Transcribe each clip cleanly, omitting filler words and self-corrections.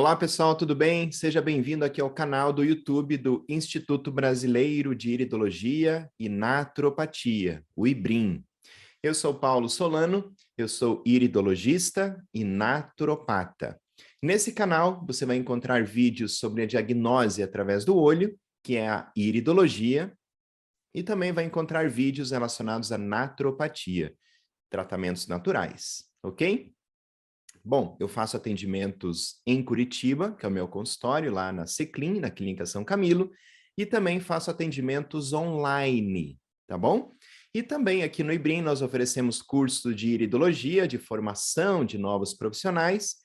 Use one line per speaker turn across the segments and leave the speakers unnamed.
Olá, pessoal, tudo bem? Seja bem-vindo aqui ao canal do YouTube do Instituto Brasileiro de Iridologia e Naturopatia, o IBRIM. Eu sou Paulo Solano, eu sou iridologista e naturopata. Nesse canal, você vai encontrar vídeos sobre a diagnose através do olho, que é a iridologia, e também vai encontrar vídeos relacionados à naturopatia, tratamentos naturais, ok? Bom, eu faço atendimentos em Curitiba, que é o meu consultório, lá na Seclin, na Clínica São Camilo, e também faço atendimentos online, tá bom? E também aqui no IBRIM nós oferecemos curso de iridologia, de formação de novos profissionais,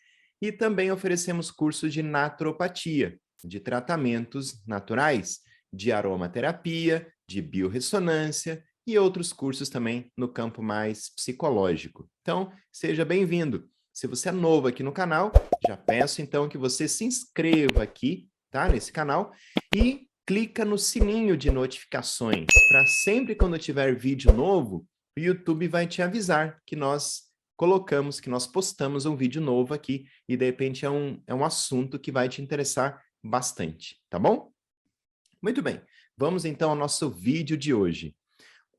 e também oferecemos curso de naturopatia, de tratamentos naturais, de aromaterapia, de biorressonância e outros cursos também no campo mais psicológico. Então, seja bem-vindo. Se você é novo aqui no canal, já peço então que você se inscreva aqui, tá, nesse canal e clica no sininho de notificações para sempre quando tiver vídeo novo, o YouTube vai te avisar que nós postamos um vídeo novo aqui e de repente é um assunto que vai te interessar bastante, tá bom? Muito bem, vamos então ao nosso vídeo de hoje.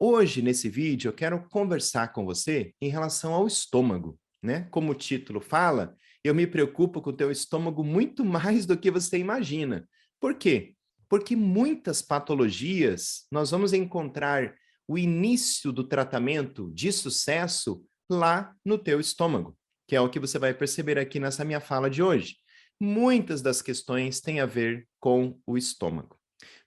Hoje, nesse vídeo, eu quero conversar com você em relação ao estômago, né? Como o título fala, eu me preocupo com o teu estômago muito mais do que você imagina. Por quê? Porque muitas patologias nós vamos encontrar o início do tratamento de sucesso lá no teu estômago, que é o que você vai perceber aqui nessa minha fala de hoje. Muitas das questões têm a ver com o estômago.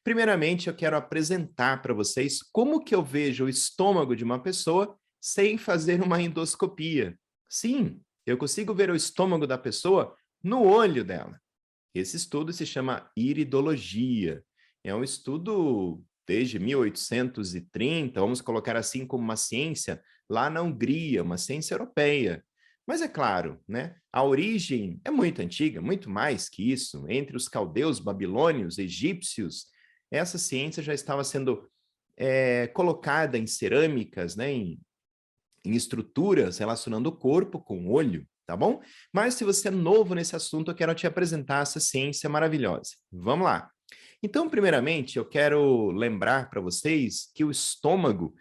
Primeiramente, eu quero apresentar para vocês como que eu vejo o estômago de uma pessoa sem fazer uma endoscopia. Sim, eu consigo ver o estômago da pessoa no olho dela. Esse estudo se chama iridologia. É um estudo desde 1830, vamos colocar assim como uma ciência lá na Hungria, uma ciência europeia. Mas é claro, né? A origem é muito antiga, muito mais que isso. Entre os caldeus, babilônios, egípcios, essa ciência já estava sendo colocada em cerâmicas, né? Em estruturas relacionando o corpo com o olho, tá bom? Mas se você é novo nesse assunto, eu quero te apresentar essa ciência maravilhosa. Vamos lá. Então, primeiramente, eu quero lembrar para vocês que o estômago,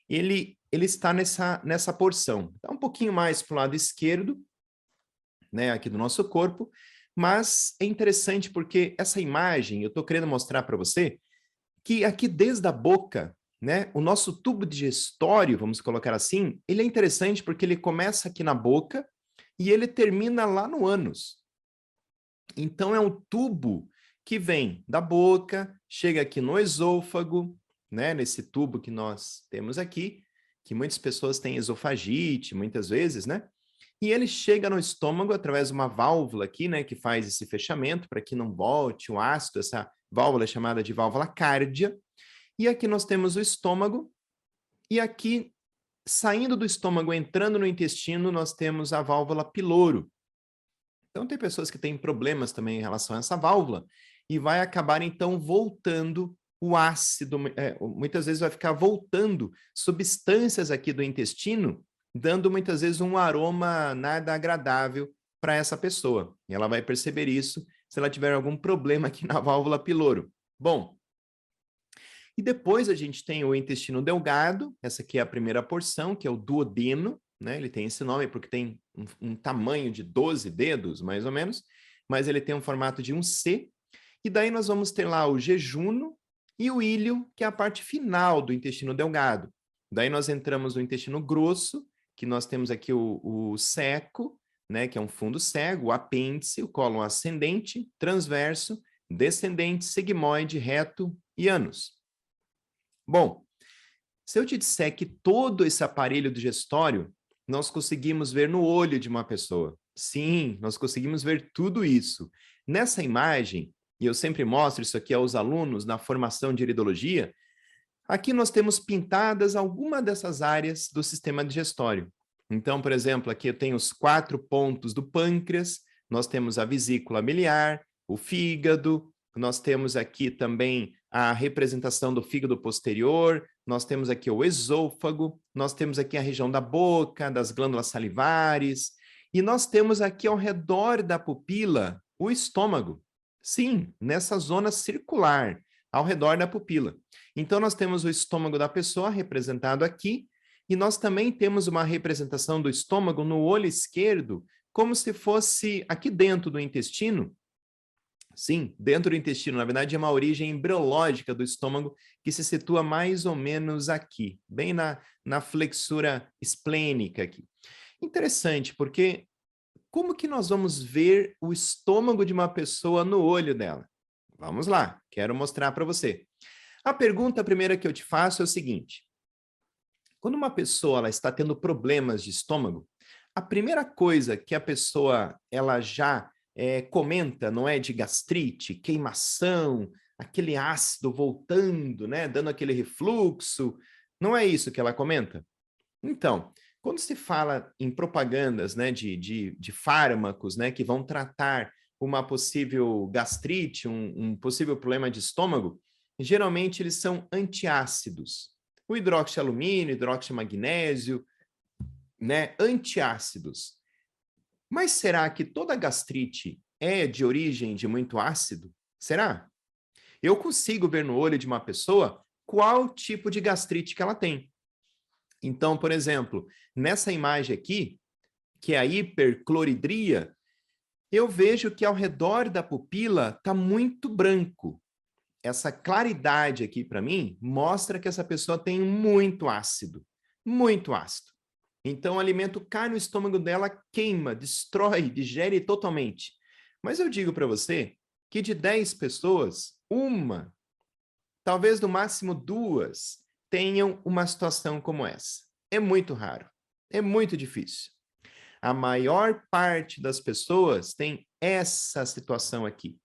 ele está nessa porção. Está um pouquinho mais para o lado esquerdo, né, aqui do nosso corpo, mas é interessante porque essa imagem, eu estou querendo mostrar para você, que aqui desde a boca, né, o nosso tubo digestório, vamos colocar assim, ele é interessante porque ele começa aqui na boca e ele termina lá no ânus. Então é um tubo que vem da boca, chega aqui no esôfago, né, nesse tubo que nós temos aqui, que muitas pessoas têm esofagite, muitas vezes, né? E ele chega no estômago através de uma válvula aqui, né, que faz esse fechamento para que não volte o ácido, essa válvula é chamada de válvula cárdia. E aqui nós temos o estômago, e aqui, saindo do estômago, entrando no intestino, nós temos a válvula piloro. Então, tem pessoas que têm problemas também em relação a essa válvula, e vai acabar, então, voltando o ácido, muitas vezes vai ficar voltando substâncias aqui do intestino, dando muitas vezes um aroma nada agradável para essa pessoa. E ela vai perceber isso se ela tiver algum problema aqui na válvula piloro. Bom, e depois a gente tem o intestino delgado, essa aqui é a primeira porção, que é o duodeno, né? Ele tem esse nome porque tem um tamanho de 12 dedos, mais ou menos, mas ele tem um formato de um C. E daí nós vamos ter lá o jejuno e o íleo, que é a parte final do intestino delgado. Daí nós entramos no intestino grosso, que nós temos aqui o seco, né, que é um fundo cego, o apêndice, o cólon ascendente, transverso, descendente, sigmoide, reto e ânus. Bom, se eu te disser que todo esse aparelho digestório nós conseguimos ver no olho de uma pessoa. Sim, nós conseguimos ver tudo isso. Nessa imagem, e eu sempre mostro isso aqui aos alunos na formação de iridologia, aqui nós temos pintadas algumas dessas áreas do sistema digestório. Então, por exemplo, aqui eu tenho os 4 pontos do pâncreas, nós temos a vesícula biliar, o fígado, nós temos aqui também a representação do fígado posterior, nós temos aqui o esôfago, nós temos aqui a região da boca, das glândulas salivares, e nós temos aqui ao redor da pupila O estômago. Sim, nessa zona circular, ao redor da pupila. Então, nós temos o estômago da pessoa representado aqui, e nós também temos uma representação do estômago no olho esquerdo, como se fosse aqui dentro do intestino. Sim, dentro do intestino, na verdade, é uma origem embriológica do estômago que se situa mais ou menos aqui, bem na flexura esplênica aqui. Interessante, porque como que nós vamos ver o estômago de uma pessoa no olho dela? Vamos lá, quero mostrar para você. A pergunta primeira que eu te faço é o seguinte: quando uma pessoa ela está tendo problemas de estômago, a primeira coisa que a pessoa ela já comenta, não é, de gastrite, queimação, aquele ácido voltando, né, dando aquele refluxo, não é isso que ela comenta? Então, quando se fala em propagandas, né, de fármacos, né, que vão tratar uma possível gastrite, um possível problema de estômago, geralmente eles são antiácidos. O hidroxialumínio, hidroximagnésio, né, antiácidos. Mas será que toda gastrite é de origem de muito ácido? Será? Eu consigo ver no olho de uma pessoa qual tipo de gastrite que ela tem. Então, por exemplo, nessa imagem aqui, que é a hipercloridria, eu vejo que ao redor da pupila está muito branco. Essa claridade aqui, para mim, mostra que essa pessoa tem muito ácido. Muito ácido. Então, o alimento cai no estômago dela, queima, destrói, digere totalmente. Mas eu digo para você que de 10 pessoas, uma, talvez no máximo duas, tenham uma situação como essa. É muito raro. É muito difícil. A maior parte das pessoas tem essa situação aqui.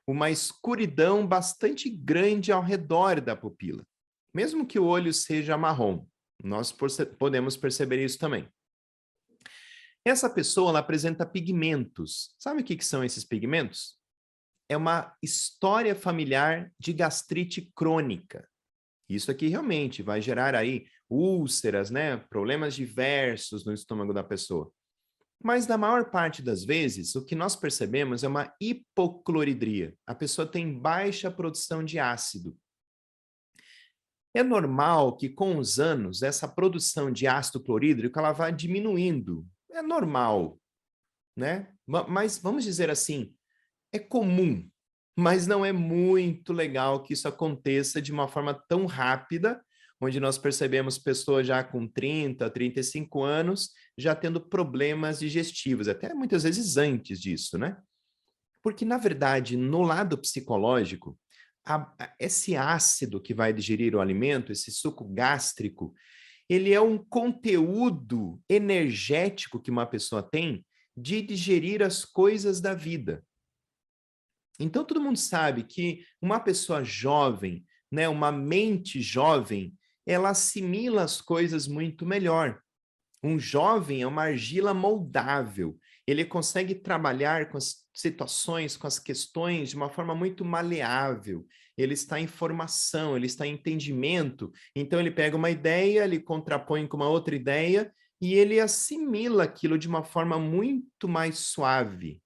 Uma escuridão bastante grande ao redor da pupila. Mesmo que o olho seja marrom, nós podemos perceber isso também. Essa pessoa ela apresenta pigmentos. Sabe o que são esses pigmentos? É uma história familiar de gastrite crônica. Isso aqui realmente vai gerar aí úlceras, né? Problemas diversos no estômago da pessoa. Mas na maior parte das vezes, o que nós percebemos é uma hipocloridria. A pessoa tem baixa produção de ácido. É normal que com os anos essa produção de ácido clorídrico ela vá diminuindo. É normal, né? Mas vamos dizer assim, é comum, mas não é muito legal que isso aconteça de uma forma tão rápida, onde nós percebemos pessoas já com 30, 35 anos já tendo problemas digestivos, até muitas vezes antes disso, né? Porque, na verdade, no lado psicológico, esse ácido que vai digerir o alimento, esse suco gástrico, ele é um conteúdo energético que uma pessoa tem de digerir as coisas da vida. Então, todo mundo sabe que uma pessoa jovem, né, uma mente jovem, ela assimila as coisas muito melhor. Um jovem é uma argila moldável. Ele consegue trabalhar com as situações, com as questões de uma forma muito maleável. Ele está em formação, ele está em entendimento. Então, ele pega uma ideia, ele contrapõe com uma outra ideia e ele assimila aquilo de uma forma muito mais suave.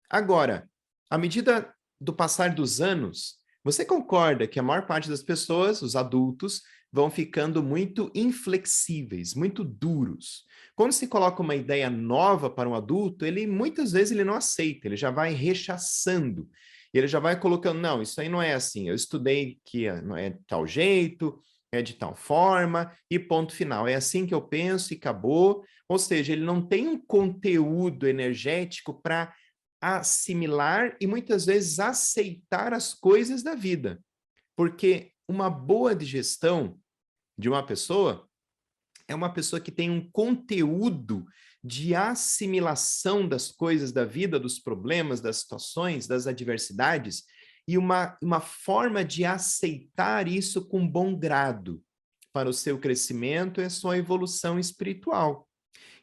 Agora, à medida do passar dos anos, você concorda que a maior parte das pessoas, os adultos, vão ficando muito inflexíveis, muito duros. Quando se coloca uma ideia nova para um adulto, ele muitas vezes ele não aceita, ele já vai rechaçando. Ele já vai colocando, não, isso aí não é assim. Eu estudei que não é de tal jeito, é de tal forma e ponto final. É assim que eu penso e acabou. Ou seja, ele não tem um conteúdo energético para assimilar e muitas vezes aceitar as coisas da vida. Porque uma boa digestão de uma pessoa é uma pessoa que tem um conteúdo de assimilação das coisas da vida, dos problemas, das situações, das adversidades, e uma forma de aceitar isso com bom grado para o seu crescimento e a sua evolução espiritual.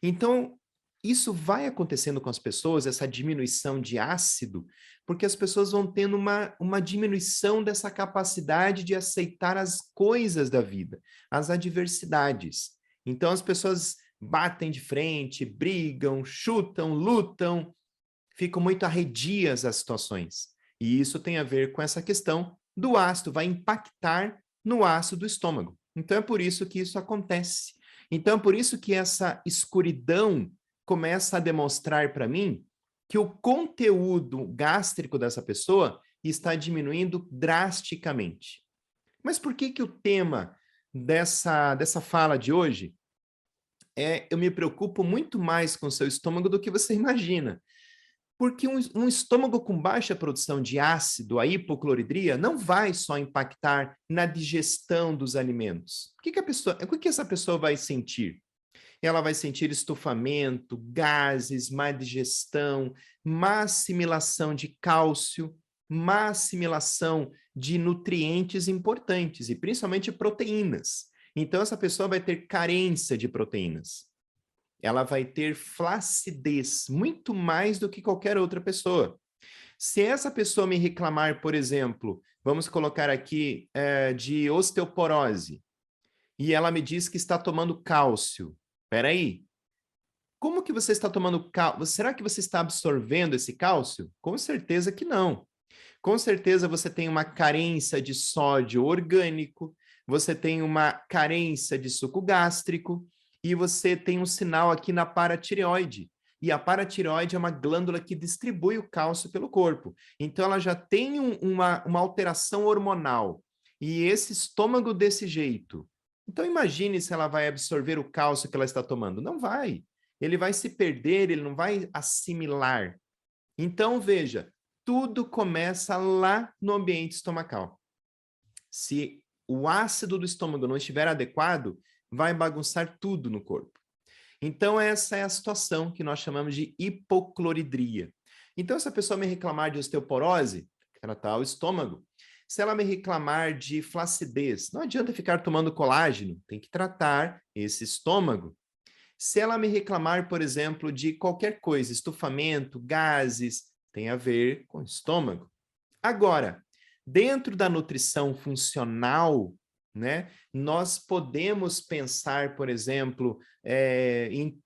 Então, isso vai acontecendo com as pessoas, essa diminuição de ácido, porque as pessoas vão tendo uma diminuição dessa capacidade de aceitar as coisas da vida, as adversidades. Então, as pessoas batem de frente, brigam, chutam, lutam, ficam muito arredias as situações. E isso tem a ver com essa questão do ácido, vai impactar no ácido do estômago. Então é por isso que isso acontece. Então é por isso que essa escuridão começa a demonstrar para mim que o conteúdo gástrico dessa pessoa está diminuindo drasticamente. Mas por que que o tema dessa fala de hoje eu me preocupo muito mais com o seu estômago do que você imagina? Porque um estômago com baixa produção de ácido, a hipocloridria, não vai só impactar na digestão dos alimentos. O que essa pessoa vai sentir? Ela vai sentir estufamento, gases, má digestão, má assimilação de cálcio, má assimilação de nutrientes importantes, e principalmente proteínas. Então, essa pessoa vai ter carência de proteínas. Ela vai ter flacidez, muito mais do que qualquer outra pessoa. Se essa pessoa me reclamar, por exemplo, vamos colocar aqui de osteoporose, e ela me diz que está tomando cálcio. Espera aí, como que você está tomando cálcio? Será que você está absorvendo esse cálcio? Com certeza que não. Com certeza você tem uma carência de sódio orgânico, você tem uma carência de suco gástrico e você tem um sinal aqui na paratireoide. E a paratireoide é uma glândula que distribui o cálcio pelo corpo. Então ela já tem uma alteração hormonal. E esse estômago desse jeito. Então imagine se ela vai absorver o cálcio que ela está tomando. Não vai. Ele vai se perder, ele não vai assimilar. Então veja, tudo começa lá no ambiente estomacal. Se o ácido do estômago não estiver adequado, vai bagunçar tudo no corpo. Então, essa é a situação que nós chamamos de hipocloridria. Então, se a pessoa me reclamar de osteoporose, tratar o estômago. Se ela me reclamar de flacidez, não adianta ficar tomando colágeno, tem que tratar esse estômago. Se ela me reclamar, por exemplo, de qualquer coisa, estufamento, gases, tem a ver com o estômago. Agora, dentro da nutrição funcional, né, nós podemos pensar, por exemplo, em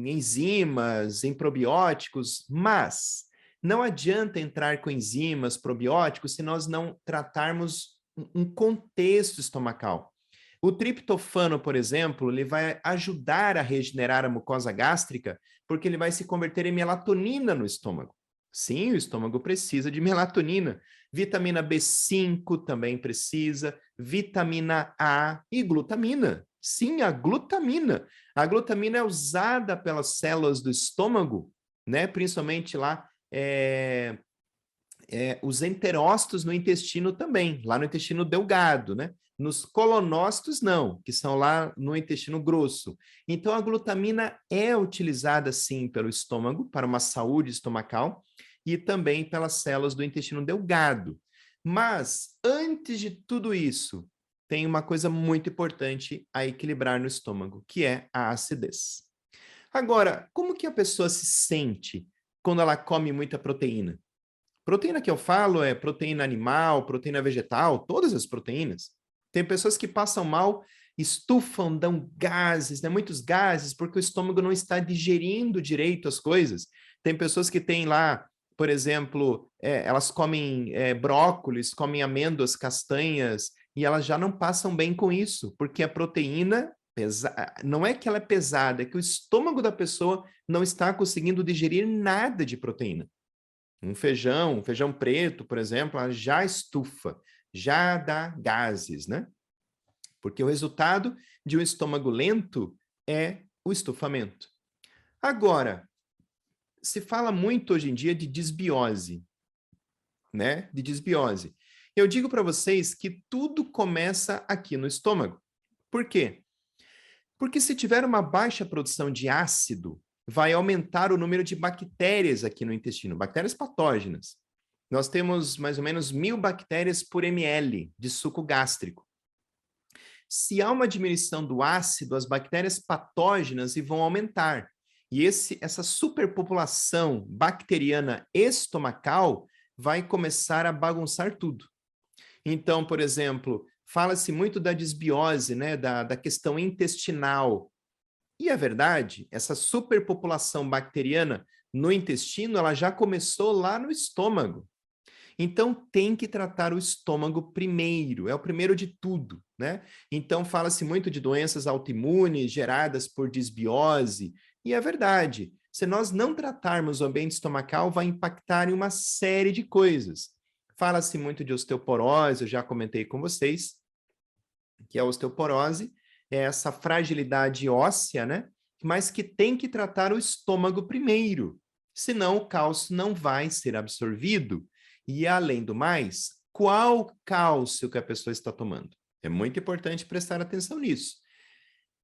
enzimas, em probióticos, mas não adianta entrar com enzimas, probióticos, se nós não tratarmos um contexto estomacal. O triptofano, por exemplo, ele vai ajudar a regenerar a mucosa gástrica, porque ele vai se converter em melatonina no estômago. Sim, o estômago precisa de melatonina. Vitamina B5 também precisa, vitamina A e glutamina. Sim, a glutamina. A glutamina é usada pelas células do estômago, né? Principalmente lá os enterócitos no intestino também, lá no intestino delgado, né? Nos colonócitos, não, que são lá no intestino grosso. Então, a glutamina é utilizada, sim, pelo estômago, para uma saúde estomacal, e também pelas células do intestino delgado. Mas, antes de tudo isso, tem uma coisa muito importante a equilibrar no estômago, que é a acidez. Agora, como que a pessoa se sente quando ela come muita proteína? Proteína que eu falo é proteína animal, proteína vegetal, todas as proteínas. Tem pessoas que passam mal, estufam, dão gases, né? Muitos gases, porque o estômago não está digerindo direito as coisas. Tem pessoas que têm lá, por exemplo, elas comem brócolis, comem amêndoas, castanhas, e elas já não passam bem com isso, porque a proteína não é que ela é pesada, é que o estômago da pessoa não está conseguindo digerir nada de proteína. Um feijão preto, por exemplo, ela já estufa, já dá gases, né? Porque o resultado de um estômago lento é o estufamento. Agora, se fala muito hoje em dia de disbiose, né? De disbiose. Eu digo para vocês que tudo começa aqui no estômago. Por quê? Porque se tiver uma baixa produção de ácido, vai aumentar o número de bactérias aqui no intestino, bactérias patógenas. Nós temos mais ou menos 1.000 bactérias por ml de suco gástrico. Se há uma diminuição do ácido, as bactérias patógenas vão aumentar. E essa superpopulação bacteriana estomacal vai começar a bagunçar tudo. Então, por exemplo, fala-se muito da disbiose, né, da questão intestinal. E é verdade, essa superpopulação bacteriana no intestino, ela já começou lá no estômago. Então, tem que tratar o estômago primeiro, é o primeiro de tudo, né? Então, fala-se muito de doenças autoimunes geradas por disbiose, e é verdade. Se nós não tratarmos o ambiente estomacal, vai impactar em uma série de coisas. Fala-se muito de osteoporose, eu já comentei com vocês, que a osteoporose é essa fragilidade óssea, né? Mas que tem que tratar o estômago primeiro, senão o cálcio não vai ser absorvido. E, além do mais, qual cálcio que a pessoa está tomando? É muito importante prestar atenção nisso.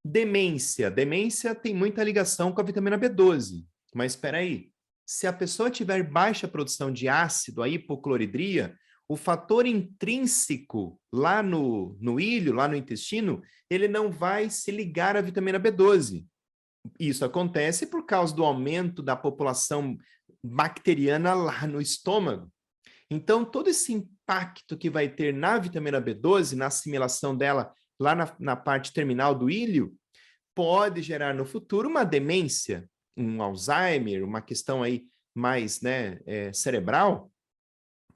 Demência. Demência tem muita ligação com a vitamina B12. Mas espera aí, se a pessoa tiver baixa produção de ácido, a hipocloridria, o fator intrínseco lá no ilho, lá no intestino, ele não vai se ligar à vitamina B12. Isso acontece por causa do aumento da população bacteriana lá no estômago. Então, todo esse impacto que vai ter na vitamina B12, na assimilação dela lá na parte terminal do ilho, pode gerar no futuro uma demência, um Alzheimer, uma questão aí mais, né, cerebral.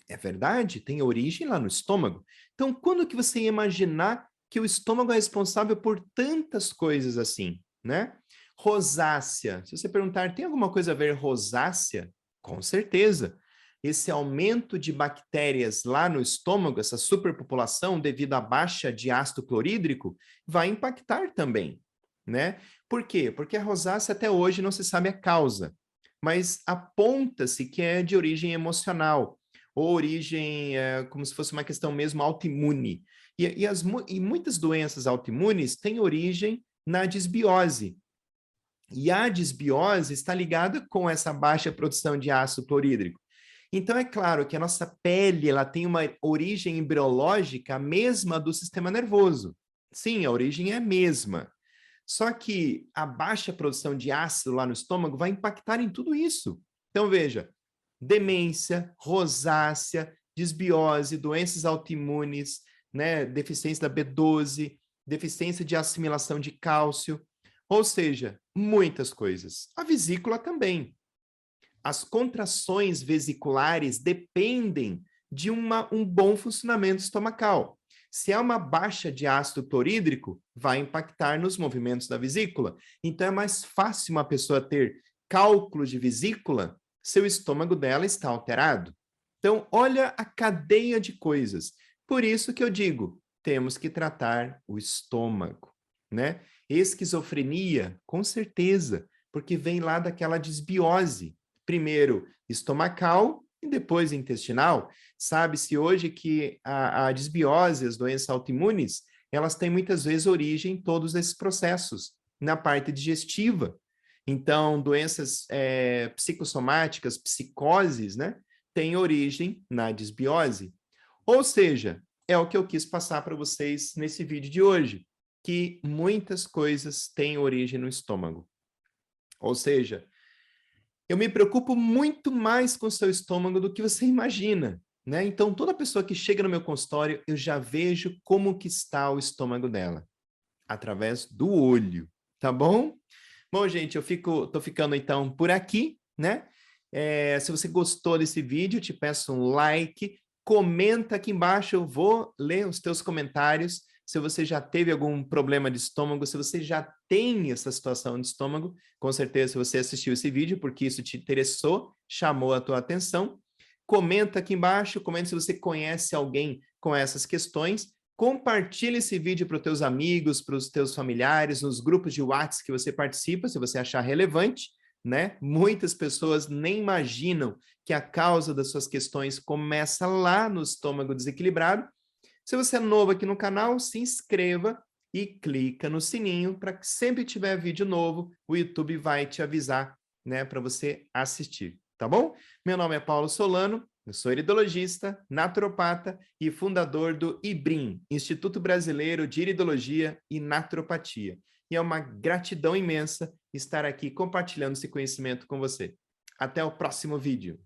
É verdade, tem origem lá no estômago. Então, quando que você ia imaginar que o estômago é responsável por tantas coisas assim, né? Rosácea. Se você perguntar, tem alguma coisa a ver rosácea? Com certeza. Esse aumento de bactérias lá no estômago, essa superpopulação devido à baixa de ácido clorídrico, vai impactar também, né? Por quê? Porque a rosácea até hoje não se sabe a causa, mas aponta-se que é de origem emocional, ou origem como se fosse uma questão mesmo autoimune. E muitas doenças autoimunes têm origem na disbiose. E a disbiose está ligada com essa baixa produção de ácido clorídrico. Então, é claro que a nossa pele ela tem uma origem embriológica mesma do sistema nervoso. Sim, a origem é a mesma. Só que a baixa produção de ácido lá no estômago vai impactar em tudo isso. Então, veja, demência, rosácea, disbiose, doenças autoimunes, né, deficiência da B12, deficiência de assimilação de cálcio, ou seja, muitas coisas. A vesícula também. As contrações vesiculares dependem de um bom funcionamento estomacal. Se há uma baixa de ácido clorídrico, vai impactar nos movimentos da vesícula. Então, é mais fácil uma pessoa ter cálculo de vesícula se o estômago dela está alterado. Então, olha a cadeia de coisas. Por isso que eu digo, temos que tratar o estômago, né? Esquizofrenia, com certeza, porque vem lá daquela disbiose. Primeiro estomacal e depois intestinal. Sabe-se hoje que a disbiose, as doenças autoimunes, elas têm muitas vezes origem em todos esses processos, na parte digestiva. Então, doenças psicossomáticas, psicoses, né, têm origem na disbiose. Ou seja, é o que eu quis passar para vocês nesse vídeo de hoje, que muitas coisas têm origem no estômago. Ou seja, eu me preocupo muito mais com o seu estômago do que você imagina, né? Então, toda pessoa que chega no meu consultório, eu já vejo como que está o estômago dela, através do olho, tá bom? Bom, gente, tô ficando então por aqui, né? Se você gostou desse vídeo, te peço um like, comenta aqui embaixo, eu vou ler os teus comentários. Se você já teve algum problema de estômago, se você já tem essa situação de estômago, com certeza você assistiu esse vídeo porque isso te interessou, chamou a tua atenção. Comenta aqui embaixo, comenta se você conhece alguém com essas questões. Compartilhe esse vídeo para os teus amigos, para os teus familiares, nos grupos de WhatsApp que você participa, se você achar relevante, né? Muitas pessoas nem imaginam que a causa das suas questões começa lá no estômago desequilibrado. Se você é novo aqui no canal, se inscreva e clica no sininho para que sempre que tiver vídeo novo, o YouTube vai te avisar, né, para você assistir, tá bom? Meu nome é Paulo Solano, eu sou iridologista, naturopata e fundador do IBRIM, Instituto Brasileiro de Iridologia e Naturopatia. E é uma gratidão imensa estar aqui compartilhando esse conhecimento com você. Até o próximo vídeo.